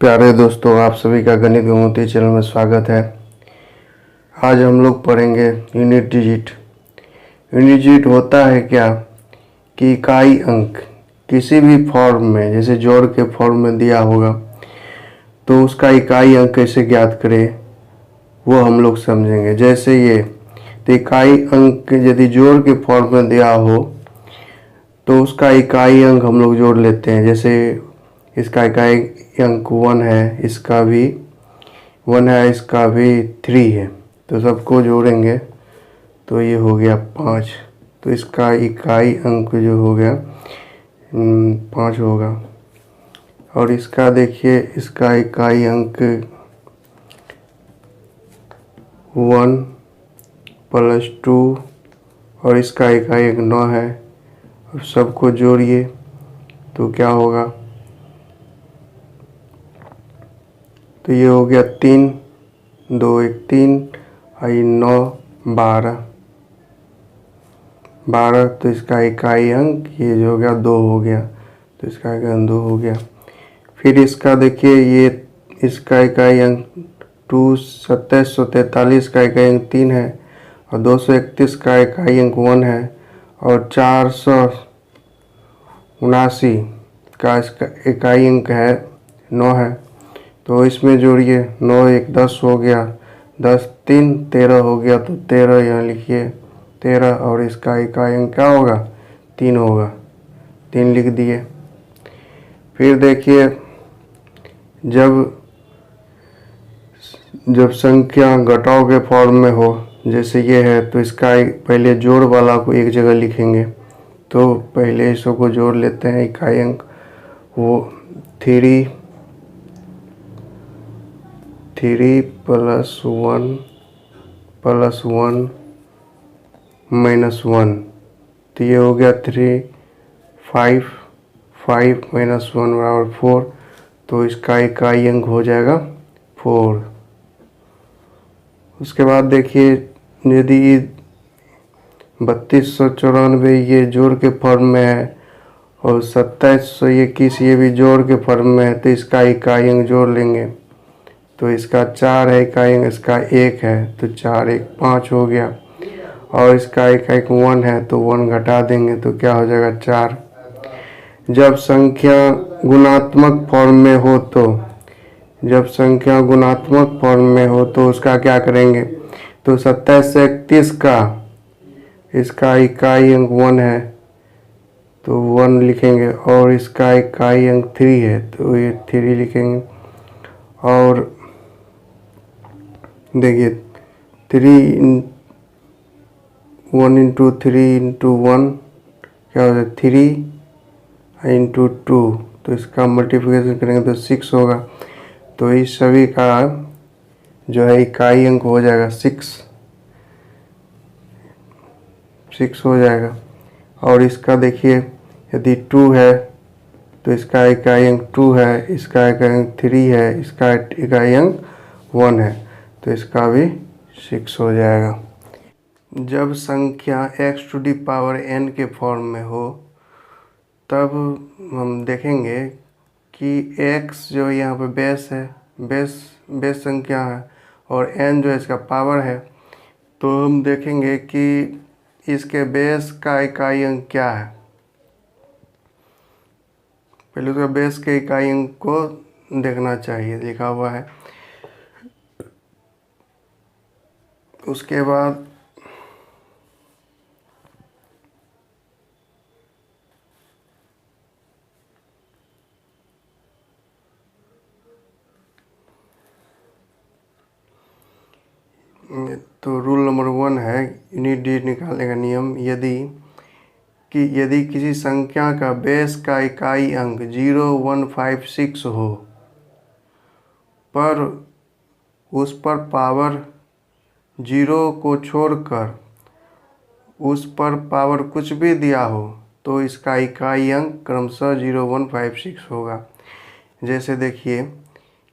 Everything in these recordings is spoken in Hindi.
प्यारे दोस्तों, आप सभी का गणित विमुक्ति चैनल में स्वागत है। आज हम लोग पढ़ेंगे यूनिट डिजिट। यूनिट डिजिट होता है क्या कि इकाई अंक किसी भी फॉर्म में, जैसे जोड़ के फॉर्म में दिया होगा तो उसका इकाई अंक कैसे ज्ञात करें वो हम लोग समझेंगे। जैसे ये तो इकाई अंक यदि जोड़ के फॉर्म में दिया हो तो उसका इकाई अंक हम लोग जोड़ लेते हैं। जैसे इसका इकाई अंक 1 है, इसका भी 1 है, इसका भी 3 है, तो सबको जोड़ेंगे तो ये हो गया 5। तो इसका इकाई अंक जो हो गया 5 होगा। और इसका देखिए, इसका इकाई अंक 1 + 2 और इसका इकाई अंक 9 है। अब सबको जोड़िए तो क्या होगा, तो ये हो गया 3, 2 1 3 और 9 12। तो इसका इकाई अंक ये जो हो गया 2 हो गया, तो इसका इकाई अंक 2 हो गया। फिर इसका देखिए, ये इसका इकाई अंक 2743 का इकाई अंक 3 है और 231 का इकाई अंक 1 है और 479 का इसका इकाई अंक है 9 है। तो इसमें जोड़िए, 9 1 10 हो गया, 10 3 13 हो गया, तो 13 यहाँ लिखिए 13। और इसका इकाई अंक क्या होगा, 3 होगा, 3 लिख दिए। फिर देखिए, जब संख्या घटाव के फॉर्म में हो, जैसे ये है, तो इसका पहले जोड़ वाला को एक जगह लिखेंगे। तो पहले इसको जोड़ लेते हैं। इकाई अंक वो 3 + 1 + 1 तो ये हो गया 3 5 5 - 1 = 4। तो इसका इकाई अंक हो जाएगा 4। उसके बाद देखिए, यदि 3294 ये जोड़ के फॉर्म में है और 2721 ये भी जोड़ के फॉर्म में है, तो इसका इकाई अंक जोड़ लेंगे। तो इसका 4 है इकाई अंक, इसका 1 है, तो 4 1 5 हो गया। और इसका इकाई अंक 1 है, तो 1 घटा देंगे तो क्या हो जाएगा 4। जब संख्या गुणात्मक फॉर्म में हो तो उसका क्या करेंगे, तो 27 से 31 का इसका इकाई अंक 1 है, तो 1 लिखेंगे। और इसका इकाई अंक 3 है, तो ये 3 लिखेंगे। और देखिए 1 × 3 × 1 क्या हो जाए 3 × 2, तो इसका मल्टीप्लिकेशन करेंगे तो 6 होगा। तो इस सभी का जो है इकाई अंक हो जाएगा 6 हो जाएगा। और इसका देखिए, यदि 2 है तो इसका इकाई अंक 2 है, इसका इकाई अंक 3 है, इसका इकाई अंक 1 है, तो इसका भी 6 हो जाएगा। जब संख्या x⁴n के फॉर्म में हो तब हम देखेंगे कि x जो यहाँ पे बेस है, बेस संख्या है, और n जो है इसका पावर है। तो हम देखेंगे कि इसके बेस का इकाई अंक क्या है। पहले तो बेस के इकाई अंक को देखना चाहिए, लिखा हुआ है। उसके बाद तो रूल नंबर 1 है यूनिट डिजिट निकालने का नियम। यदि किसी संख्या का बेस का इकाई अंक 0 1 5 6 हो पर उस पर पावर 0 को छोड़कर उस पर पावर कुछ भी दिया हो, तो इसका इकाई अंक क्रमशः 0 1 5 6 होगा। जैसे देखिए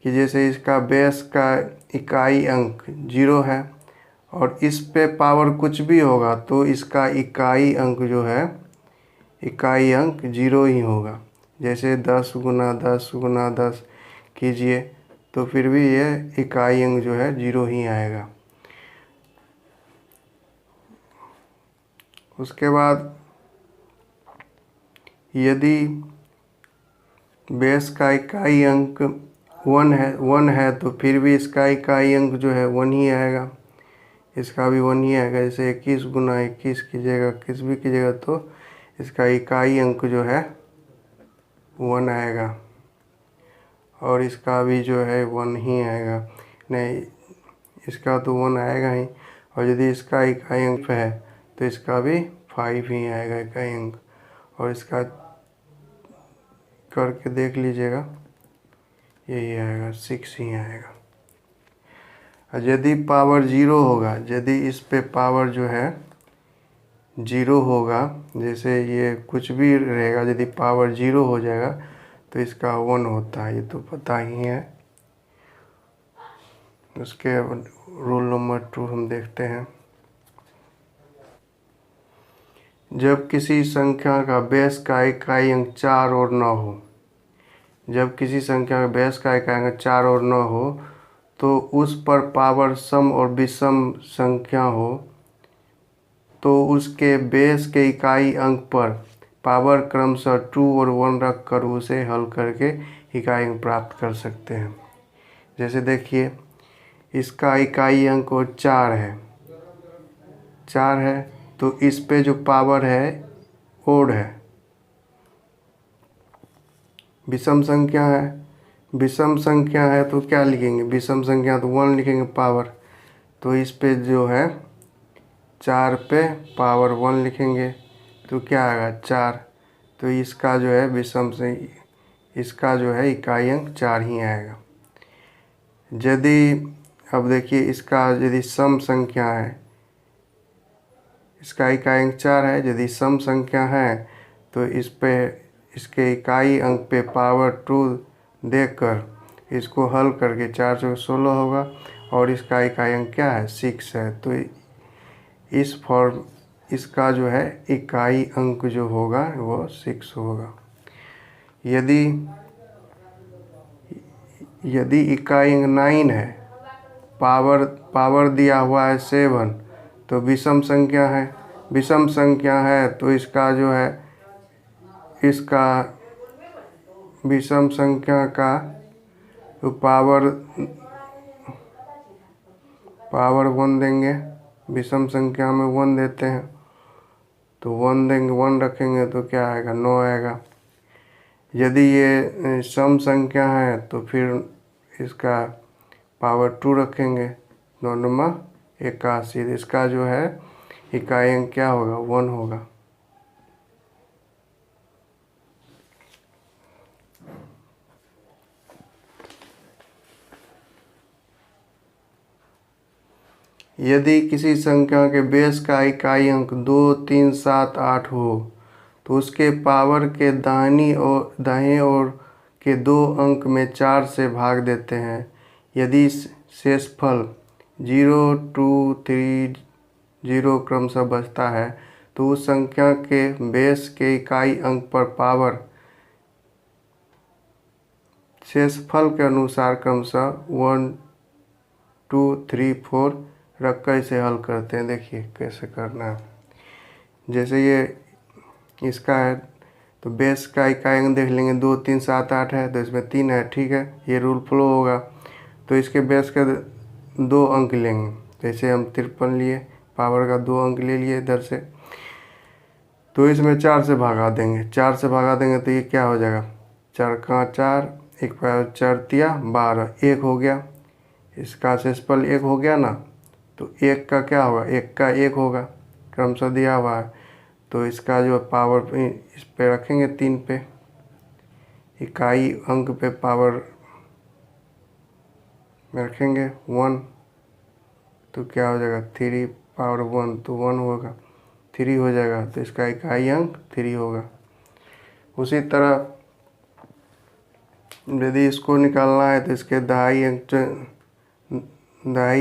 कि जैसे इसका बेस का इकाई अंक 0 है और इस पे पावर कुछ भी होगा, तो इसका इकाई अंक जो है, इकाई अंक 0 ही होगा। जैसे 10 × 10 × 10 कीजिए तो फिर भी ये इकाई अंक जो है 0 ही आएगा। उसके बाद यदि बेस का इकाई अंक 1 है तो फिर भी इसका इकाई अंक जो है 1 ही आएगा, इसका भी 1 ही आएगा। जैसे 21 गुना 21 कीजिएगा, किस भी कीजिएगा तो इसका इकाई अंक जो है 1 आएगा और इसका भी जो है 1 ही आएगा। नहीं, इसका तो 1 आएगा ही, और यदि इसका इकाई अंक है तो इसका भी 5 ही आएगा इकाई अंक, और इसका करके देख लीजिएगा यही आएगा, 6 ही आएगा। और यदि पावर 0 होगा, यदि इस पे पावर जो है 0 होगा, जैसे ये कुछ भी रहेगा, यदि पावर 0 हो जाएगा तो इसका 1 होता है, ये तो पता ही है। उसके रूल नंबर 2 हम देखते हैं। जब किसी संख्या का बेस का इकाई अंक 4 और 9 हो, जब किसी संख्या का बेस का इकाई अंक 4 और 9 हो तो उस पर पावर सम और विषम संख्या हो तो उसके बेस के इकाई अंक पर पावर क्रमशः 2 और 1 रख कर उसे हल करके इकाई अंक प्राप्त कर सकते हैं। जैसे देखिए, इसका इकाई अंक 4 है तो इस पे जो पावर है ओड है, विषम संख्या है। विषम संख्या है तो क्या लिखेंगे, विषम संख्या तो 1 लिखेंगे पावर, तो इस पे जो है 4 पे पावर 1 लिखेंगे तो क्या आएगा 4, तो इसका जो है विषम से इसका जो है इकाई अंक 4 ही आएगा। यदि अब देखिए, इसका यदि सम संख्या है, इसका इकाई अंक 4 है, यदि सम संख्या है तो इस पे इसके इकाई अंक पे पावर 2 देकर इसको हल करके 4 से 16 होगा, और इसका इकाई अंक क्या है 6 है, तो इस फॉर्म इसका जो है इकाई अंक जो होगा वो 6 होगा। यदि इकाई अंक 9 है, पावर दिया हुआ है 7, तो विषम संख्या है, विषम संख्या है तो इसका जो है इसका विषम संख्या का तो पावर 1 देंगे, विषम संख्या में 1 देते हैं तो 1 देंगे, 1 रखेंगे तो क्या आएगा 9 आएगा। यदि ये सम संख्या है तो फिर इसका पावर 2 रखेंगे, 9 9 81, इसका जो है इकाई अंक क्या होगा 1 होगा। यदि किसी संख्या के बेस का इकाई अंक 2 3 7 8 हो तो उसके पावर के दाहिने ओर के 2 अंक में 4 से भाग देते हैं। यदि शेषफल 0 2 3 0 क्रमशः बचता है तो उस संख्या के बेस के इकाई अंक पर पावर शेषफल के अनुसार क्रमशः 1 2 3 4 रख कर इसे हल करते हैं। देखिए कैसे करना है। जैसे ये इसका है तो बेस का इकाई अंक देख लेंगे, 2 3 7 8 है तो इसमें 3 है, ठीक है, ये रूल फ्लो होगा। तो इसके बेस के 2 अंक लेंगे, जैसे हम 53 लिए, पावर का 2 अंक ले लिए इधर से, तो इसमें 4 से भगा देंगे, 4 से भगा देंगे तो ये क्या हो जाएगा 4 का 4, 1 4 तिया 12, 1 हो गया, इसका शेषफल 1 हो गया ना, तो 1 का क्या होगा 1 का 1 होगा, क्रमशः दिया हुआ है, तो इसका जो पावर इस पे रखेंगे 3 पे, इकाई अंक पे पावर में रखेंगे 1, तो क्या हो जाएगा 3 पावर 1, तो 1 होगा, 3 हो जाएगा, तो इसका इकाई अंक 3 होगा। उसी तरह यदि इसको निकालना है तो इसके दहाई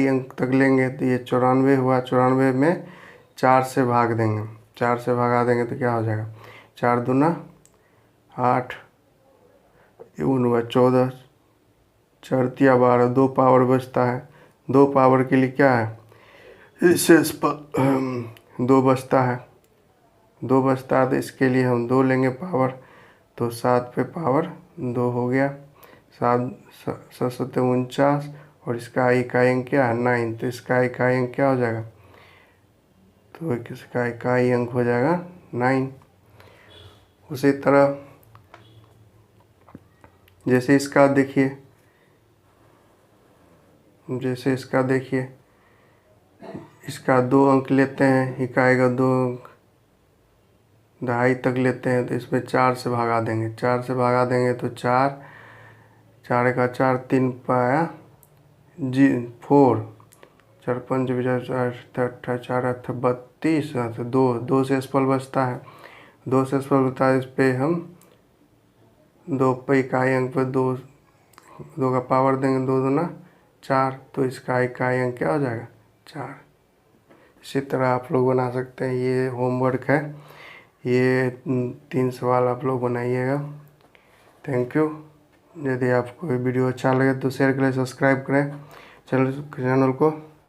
अंक तक लेंगे, तो ये 94 हुआ, 94 में 4 से भाग देंगे, 4 से भगा देंगे तो क्या हो जाएगा 4 दूना 8, 1 हुआ 14, 4 12, 2 पावर बचता है। 2 पावर के लिए क्या है, इससे 2 बचता है। 2 बचता है तो इसके लिए हम 2 लेंगे पावर, तो 7 पे पावर 2 हो गया। 7 49, और इसका इकाई अंक क्या है 9, तो इसका इकाई अंक क्या हो जाएगा, तो इसका इकाई अंक हो जाएगा 9। उसी तरह जैसे इसका देखिए, इसका 2 अंक लेते हैं, इकाई का 2 अंक 2.5 तक लेते हैं, तो इसमें 4 से भगा देंगे। 4 से भगा देंगे तो 4 4 का 4, 3 पाया 4, 4 5 4 32, तो 2 से स्पल बचता है। 2 से स्पल बचता है, इस पर हम 2 पे इकाई अंक पे 2 का पावर देंगे, 2 दूना 4, तो इसका इकाई अंक क्या हो जाएगा 4। इसी तरह आप लोग बना सकते हैं। ये होमवर्क है, ये 3 सवाल आप लोग बनाइएगा। Thank you. यदि आपको ये वीडियो अच्छा लगे तो शेयर करें, सब्सक्राइब करें चैनल को।